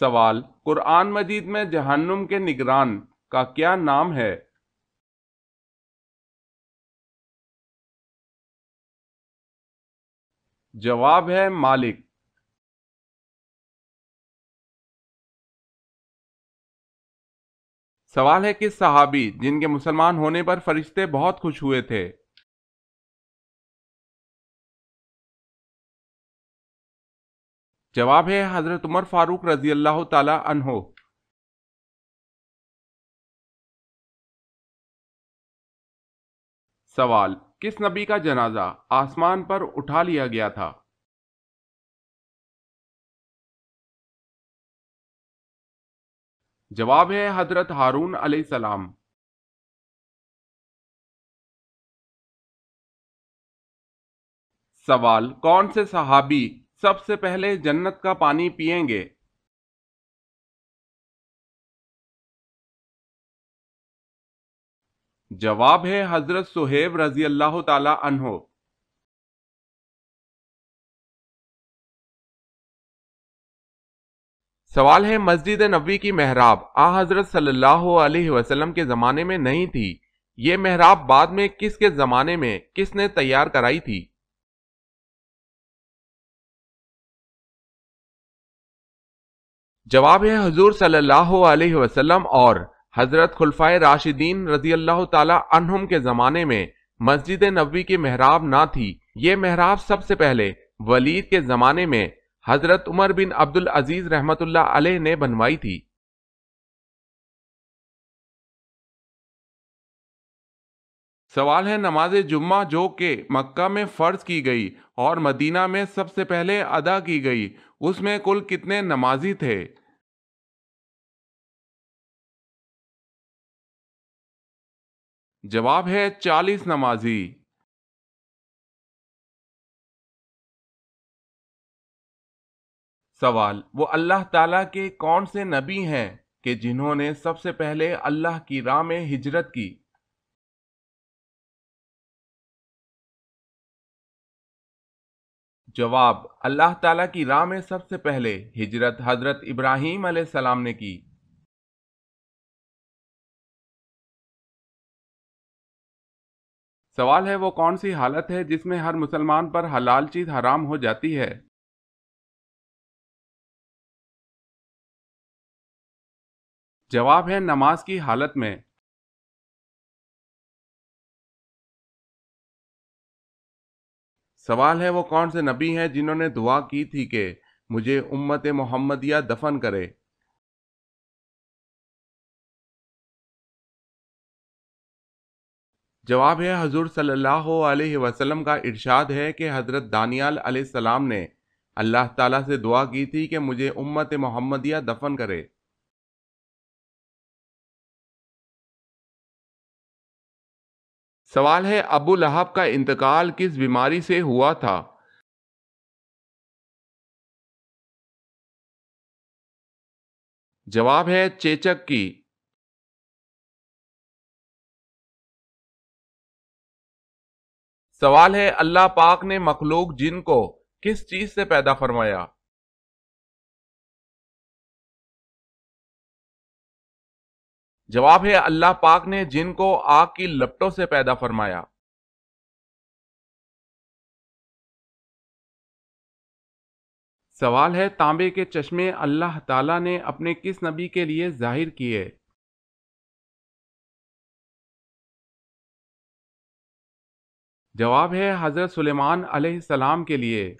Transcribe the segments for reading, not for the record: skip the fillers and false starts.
سوال: قرآن مجید میں جہنم کے نگران کا کیا نام ہے؟ جواب ہے مالک۔ سوال ہے کس صحابی جن کے مسلمان ہونے پر فرشتے بہت خوش ہوئے تھے؟ جواب ہے حضرت عمر فاروق رضی اللہ تعالی عنہ۔ سوال: کس نبی کا جنازہ آسمان پر اٹھا لیا گیا تھا؟ جواب ہے حضرت ہارون علیہ السلام۔ سوال: کون سے صحابی سب سے پہلے جنت کا پانی پئیں گے؟ جواب ہے حضرت صہیب رضی اللہ تعالی عنہ۔ سوال ہے مسجد نبوی کی محراب حضرت صلی اللہ علیہ وسلم کے زمانے میں نہیں تھی، یہ محراب بعد میں کس کے زمانے میں کس نے تیار کرائی تھی؟ جواب ہے حضور صلی اللہ علیہ وسلم اور حضرت خلفائے راشدین رضی اللہ تعالی عنہم کے زمانے میں مسجد نبوی کی محراب نہ تھی، یہ محراب سب سے پہلے ولید کے زمانے میں حضرت عمر بن عبد العزیز رحمت اللہ علیہ نے بنوائی تھی۔ سوال ہے نماز جمعہ جو کہ مکہ میں فرض کی گئی اور مدینہ میں سب سے پہلے ادا کی گئی، اس میں کل کتنے نمازی تھے؟ جواب ہے 40 نمازی۔ سوال: وہ اللہ تعالیٰ کے کون سے نبی ہیں کہ جنہوں نے سب سے پہلے اللہ کی راہ میں ہجرت کی؟ جواب: اللہ تعالیٰ کی راہ میں سب سے پہلے ہجرت حضرت ابراہیم علیہ السلام نے کی۔ سوال ہے وہ کون سی حالت ہے جس میں ہر مسلمان پر حلال چیز حرام ہو جاتی ہے؟ جواب ہے نماز کی حالت میں۔ سوال ہے وہ کون سے نبی ہیں جنہوں نے دعا کی تھی کہ مجھے امت محمدیہ دفن کرے؟ جواب ہے حضور صلی اللہ علیہ وسلم کا ارشاد ہے کہ حضرت دانیال علیہ السلام نے اللہ تعالیٰ سے دعا کی تھی کہ مجھے امت محمدیہ دفن کرے۔ سوال ہے ابو لہب کا انتقال کس بیماری سے ہوا تھا؟ جواب ہے چیچک کی۔ سوال ہے اللہ پاک نے مخلوق جن کو کس چیز سے پیدا فرمایا؟ جواب ہے اللہ پاک نے جن کو آگ کی لپٹوں سے پیدا فرمایا۔ سوال ہے تانبے کے چشمے اللہ تعالیٰ نے اپنے کس نبی کے لیے ظاہر کیے؟ جواب ہے حضرت سلیمان علیہ السلام کے لیے۔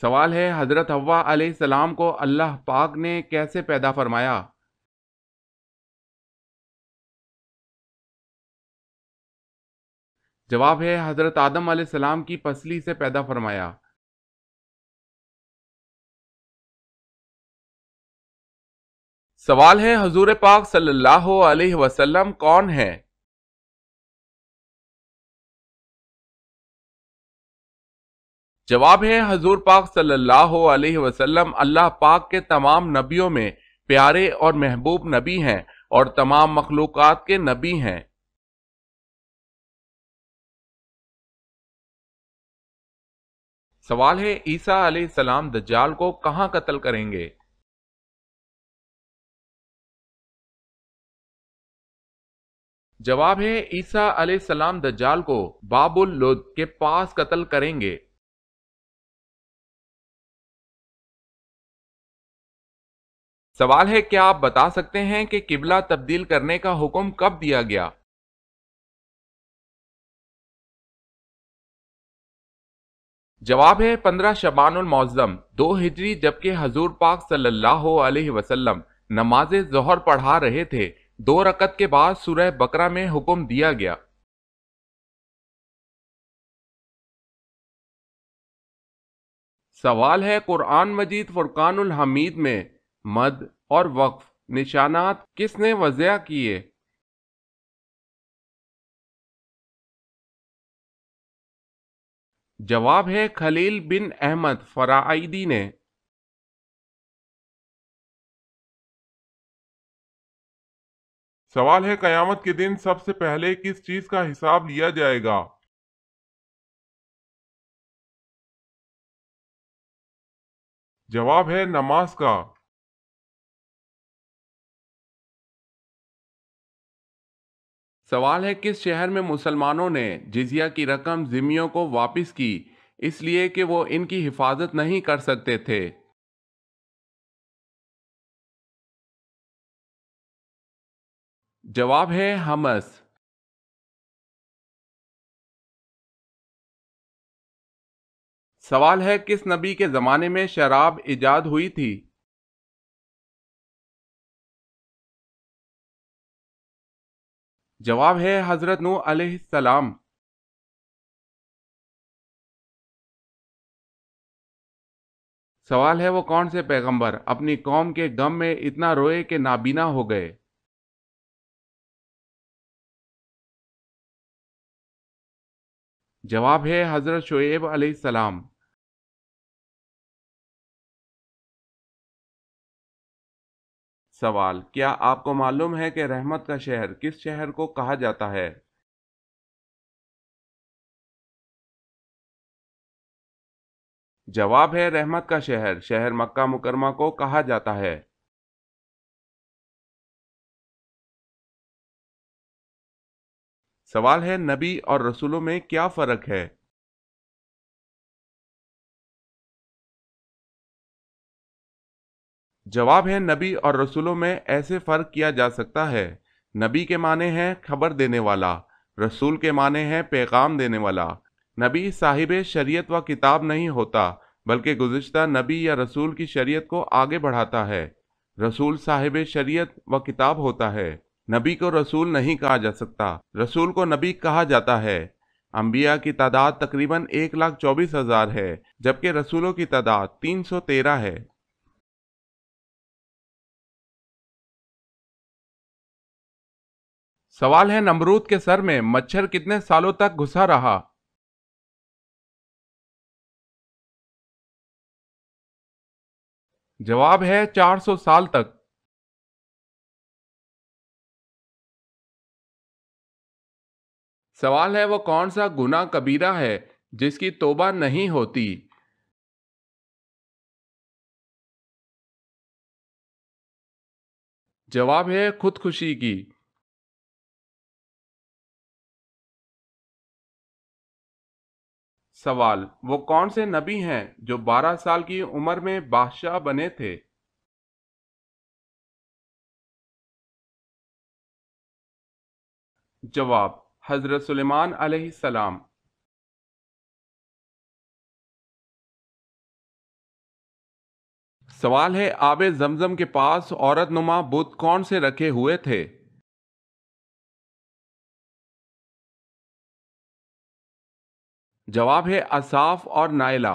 سوال ہے حضرت حوا علیہ السلام کو اللہ پاک نے کیسے پیدا فرمایا؟ جواب ہے حضرت آدم علیہ السلام کی پسلی سے پیدا فرمایا۔ سوال ہے حضور پاک صلی اللہ علیہ وسلم کون ہے؟ جواب ہے حضور پاک صلی اللہ علیہ وسلم اللہ پاک کے تمام نبیوں میں پیارے اور محبوب نبی ہیں اور تمام مخلوقات کے نبی ہیں۔ سوال ہے عیسیٰ علیہ السلام دجال کو کہاں قتل کریں گے؟ جواب ہے عیسیٰ علیہ السلام دجال کو باب اللد کے پاس قتل کریں گے۔ سوال ہے کیا آپ بتا سکتے ہیں کہ قبلہ تبدیل کرنے کا حکم کب دیا گیا؟ جواب ہے 15 شعبان المعظم 2 ہجری، جبکہ حضور پاک صلی اللہ علیہ وسلم نماز ظہر پڑھا رہے تھے، 2 رکعت کے بعد سورہ بقرہ میں حکم دیا گیا۔ سوال ہے قرآن مجید فرقان الحمید میں مد اور وقف نشانات کس نے وضع کیے؟ جواب ہے خلیل بن احمد فرائدی نے۔ سوال ہے قیامت کے دن سب سے پہلے کس چیز کا حساب لیا جائے گا؟ جواب ہے نماز کا۔ سوال ہے کس شہر میں مسلمانوں نے جزیہ کی رقم ذمیوں کو واپس کی اس لیے کہ وہ ان کی حفاظت نہیں کر سکتے تھے؟ جواب ہے حمص۔ سوال ہے کس نبی کے زمانے میں شراب ایجاد ہوئی تھی؟ جواب ہے حضرت نوح علیہ السلام۔ سوال ہے وہ کون سے پیغمبر اپنی قوم کے غم میں اتنا روئے کہ نابینا ہو گئے؟ جواب ہے حضرت شعیب علیہ السلام۔ سوال کیا آپ کو معلوم ہے کہ رحمت کا شہر کس شہر کو کہا جاتا ہے؟ جواب ہے رحمت کا شہر شہر مکہ مکرمہ کو کہا جاتا ہے۔ سوال ہے نبی اور رسولوں میں کیا فرق ہے؟ جواب ہے نبی اور رسولوں میں ایسے فرق کیا جا سکتا ہے۔ نبی کے معنی ہے خبر دینے والا، رسول کے معنی ہے پیغام دینے والا۔ نبی صاحب شریعت و کتاب نہیں ہوتا بلکہ گزشتہ نبی یا رسول کی شریعت کو آگے بڑھاتا ہے۔ رسول صاحب شریعت و کتاب ہوتا ہے۔ نبی کو رسول نہیں کہا جا سکتا، رسول کو نبی کہا جاتا ہے۔ انبیاء کی تعداد تقریباً 1,24,000 ہے جبکہ رسولوں کی تعداد 313 ہے۔ سوال ہے نمرود کے سر میں مچھر کتنے سالوں تک گھسا رہا؟ جواب ہے 400 سال تک۔ سوال ہے وہ کون سا گناہ کبیرہ ہے جس کی توبہ نہیں ہوتی؟ جواب ہے خودکشی کی۔ سوال وہ کون سے نبی ہیں جو 12 سال کی عمر میں بادشاہ بنے تھے؟ جواب حضرت سلیمان علیہ السلام۔ سوال ہے آب زمزم کے پاس عورت نما بت کون سے رکھے ہوئے تھے؟ جواب ہے اصاف اور نائلہ۔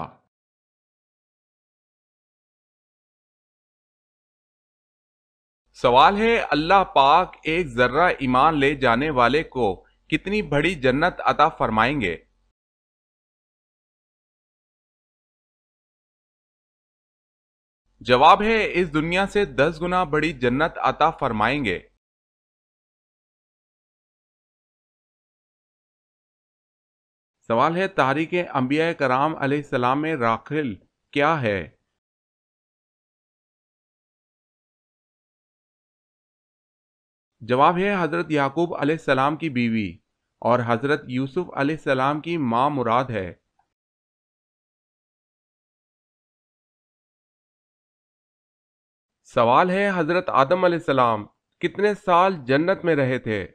سوال ہے اللہ پاک ایک ذرہ ایمان لے جانے والے کو کتنی بڑی جنت عطا فرمائیں گے؟ جواب ہے اس دنیا سے 10 گنا بڑی جنت عطا فرمائیں گے۔ سوال ہے تحریک انبیاء کرام علیہ السلام میں راکھل کیا ہے؟ جواب ہے حضرت یعقوب علیہ السلام کی بیوی اور حضرت یوسف علیہ السلام کی ماں مراد ہے۔ سوال ہے حضرت آدم علیہ السلام کتنے سال جنت میں رہے تھے؟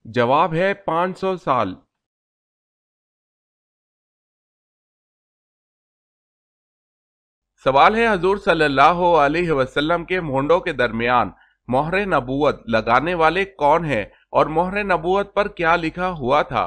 جواب ہے 500 سال۔ سوال ہے حضور صلی اللہ علیہ وسلم کے مونڈوں کے درمیان مہر نبوت لگانے والے کون ہیں اور مہر نبوت پر کیا لکھا ہوا تھا؟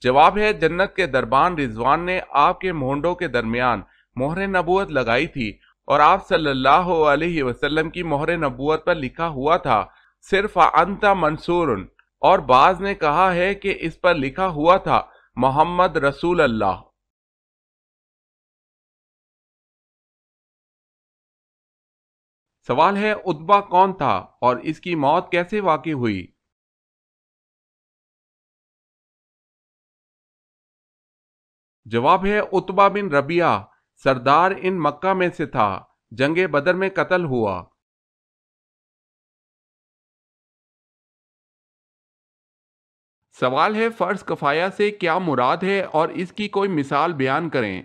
جواب ہے جنت کے دربان رضوان نے آپ کے مونڈوں کے درمیان مہر نبوت لگائی تھی اور آپ صلی اللہ علیہ وسلم کی مہر نبوت پر لکھا ہوا تھا صرف انت منصور، اور بعض نے کہا ہے کہ اس پر لکھا ہوا تھا محمد رسول اللہ۔ سوال ہے عتبہ کون تھا اور اس کی موت کیسے واقع ہوئی؟ جواب ہے عتبہ بن ربیعہ سردار ان مکہ میں سے تھا، جنگ بدر میں قتل ہوا۔ سوال ہے فرض کفایہ سے کیا مراد ہے اور اس کی کوئی مثال بیان کریں۔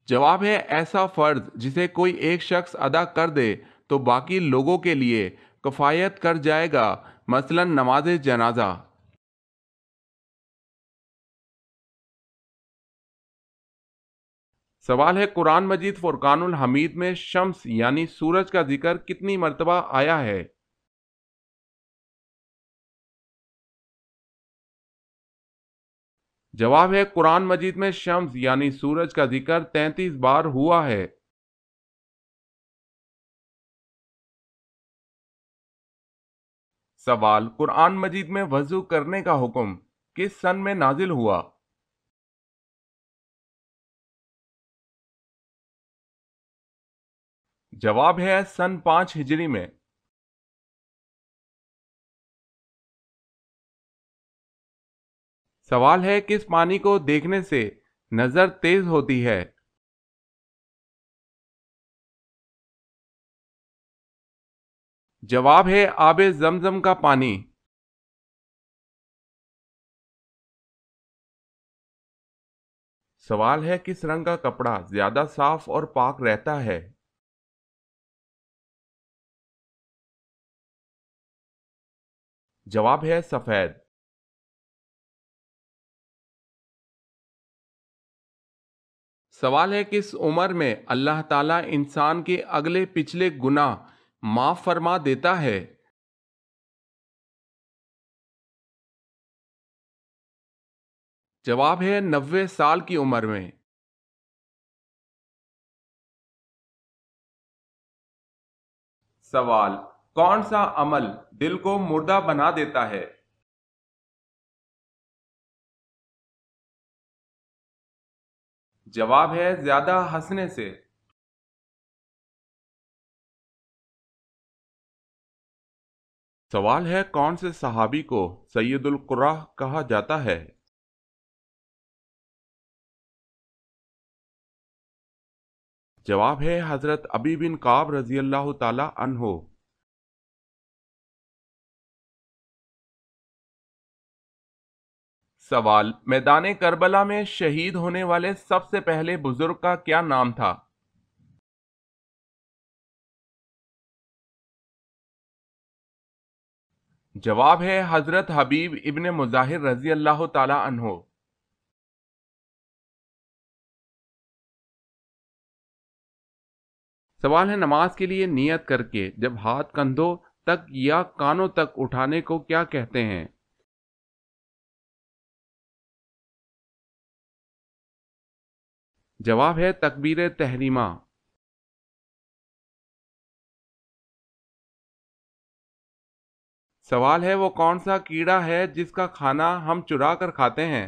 جواب ہے ایسا فرض جسے کوئی ایک شخص ادا کر دے تو باقی لوگوں کے لیے کفایت کر جائے گا، مثلا نماز جنازہ۔ سوال ہے قرآن مجید فرقان الحمید میں شمس یعنی سورج کا ذکر کتنی مرتبہ آیا ہے؟ جواب ہے قرآن مجید میں شمس یعنی سورج کا ذکر 33 بار ہوا ہے۔ سوال قرآن مجید میں وضو کرنے کا حکم کس سن میں نازل ہوا؟ جواب ہے سن 5 ہجری میں۔ سوال ہے کس پانی کو دیکھنے سے نظر تیز ہوتی ہے؟ جواب ہے آب زمزم کا پانی۔ سوال ہے کس رنگ کا کپڑا زیادہ صاف اور پاک رہتا ہے؟ جواب ہے سفید۔ سوال ہے کس عمر میں اللہ تعالیٰ انسان کے اگلے پچھلے گناہ معاف فرما دیتا ہے؟ جواب ہے 90 سال کی عمر میں۔ سوال کون سا عمل دل کو مردہ بنا دیتا ہے؟ جواب ہے زیادہ ہنسنے سے۔ سوال ہے کون سے صحابی کو سید القراء کہا جاتا ہے؟ جواب ہے حضرت ابی بن کعب رضی اللہ تعالی عنہ۔ سوال میدان کربلا میں شہید ہونے والے سب سے پہلے بزرگ کا کیا نام تھا؟ جواب ہے حضرت حبیب ابن مظاہر رضی اللہ تعالی عنہ۔ سوال ہے نماز کے لیے نیت کر کے جب ہاتھ کندھوں تک یا کانوں تک اٹھانے کو کیا کہتے ہیں؟ جواب ہے تکبیر تحریمہ۔ سوال ہے وہ کون سا کیڑا ہے جس کا کھانا ہم چرا کر کھاتے ہیں؟